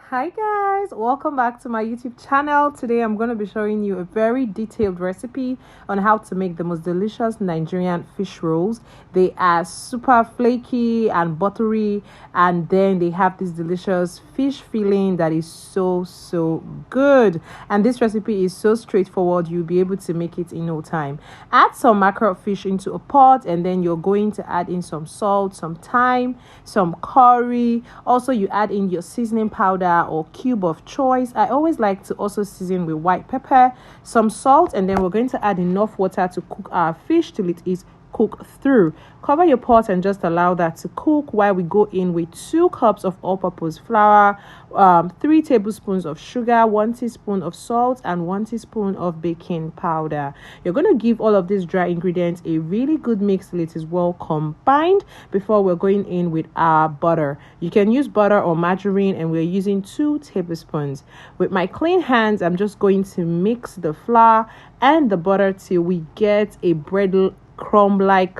Hi guys, welcome back to my YouTube channel. Today I'm going to be showing you a very detailed recipe on how to make the most delicious Nigerian fish rolls. They are super flaky and buttery, and then they have this delicious fish filling that is so good. And this recipe is so straightforward, you'll be able to make it in no time. Add some mackerel fish into a pot, and then you're going to add in some salt, some thyme, some curry. Also, you add in your seasoning powder or cube of choice. I always like to also season with white pepper, some salt, and then we're going to add enough water to cook our fish till it is cook through. Cover your pot and just allow that to cook while we go in with 2 cups of all-purpose flour, 3 tablespoons of sugar, 1 teaspoon of salt, and 1 teaspoon of baking powder. You're going to give all of these dry ingredients a really good mix till it is well combined before we're going in with our butter. You can use butter or margarine, and we're using 2 tablespoons. With my clean hands, I'm just going to mix the flour and the butter till we get a bread crumb-like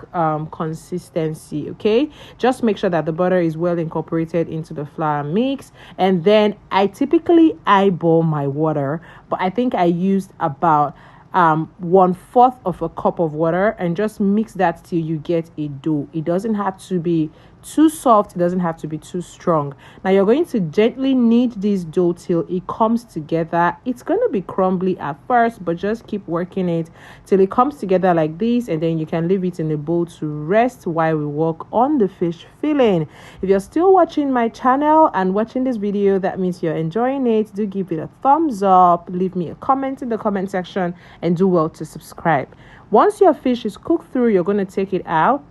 consistency. Okay, just make sure that the butter is well incorporated into the flour mix. And then I typically eyeball my water, but I think I used about 1/4 of a cup of water, and just mix that till you get a dough. It doesn't have to be too soft, it doesn't have to be too strong. Now you're going to gently knead this dough till it comes together. It's going to be crumbly at first, but just keep working it till it comes together like this, and then you can leave it in a bowl to rest while we work on the fish filling. If you're still watching my channel and watching this video, that means you're enjoying it. Do give it a thumbs up, leave me a comment in the comment section, and do well to subscribe. Once your fish is cooked through, you're going to take it out.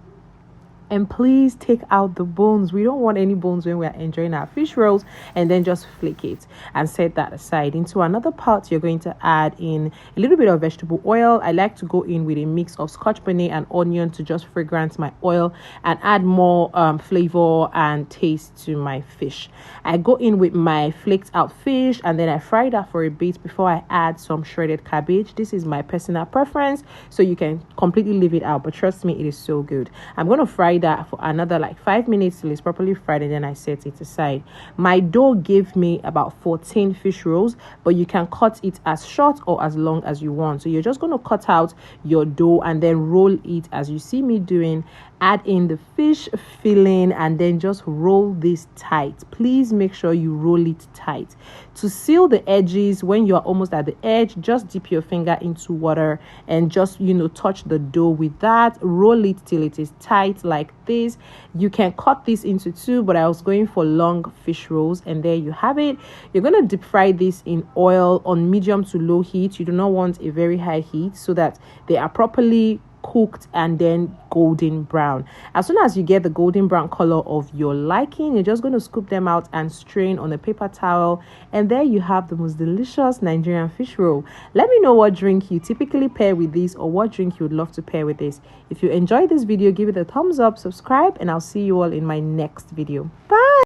And please take out the bones. We don't want any bones when we're enjoying our fish rolls. And then just flake it and set that aside. Into another pot, you're going to add in a little bit of vegetable oil. I like to go in with a mix of scotch bonnet and onion to just fragrance my oil and add more flavor and taste to my fish. I go in with my flaked out fish, and then I fry that for a bit before I add some shredded cabbage. This is my personal preference, so you can completely leave it out, but trust me, it is so good. I'm going to fry that for another like 5 minutes till it's properly fried, and then I set it aside. My dough gave me about 14 fish rolls, but you can cut it as short or as long as you want. So you're just going to cut out your dough and then roll it as you see me doing. Add in the fish filling, and then just roll this tight. Please make sure you roll it tight. To seal the edges, when you're almost at the edge, just dip your finger into water and just touch the dough with that. Roll it till it is tight like this. You can cut this into 2, but I was going for long fish rolls, and there you have it. You're going to deep fry this in oil on medium to low heat. You do not want a very high heat, so that they are properly cooked and then golden brown. As soon as you get the golden brown color of your liking, you're just going to scoop them out and strain on a paper towel, and there you have the most delicious Nigerian fish roll. Let me know what drink you typically pair with this, or what drink you would love to pair with this. If you enjoyed this video, give it a thumbs up, subscribe, and I'll see you all in my next video. Bye.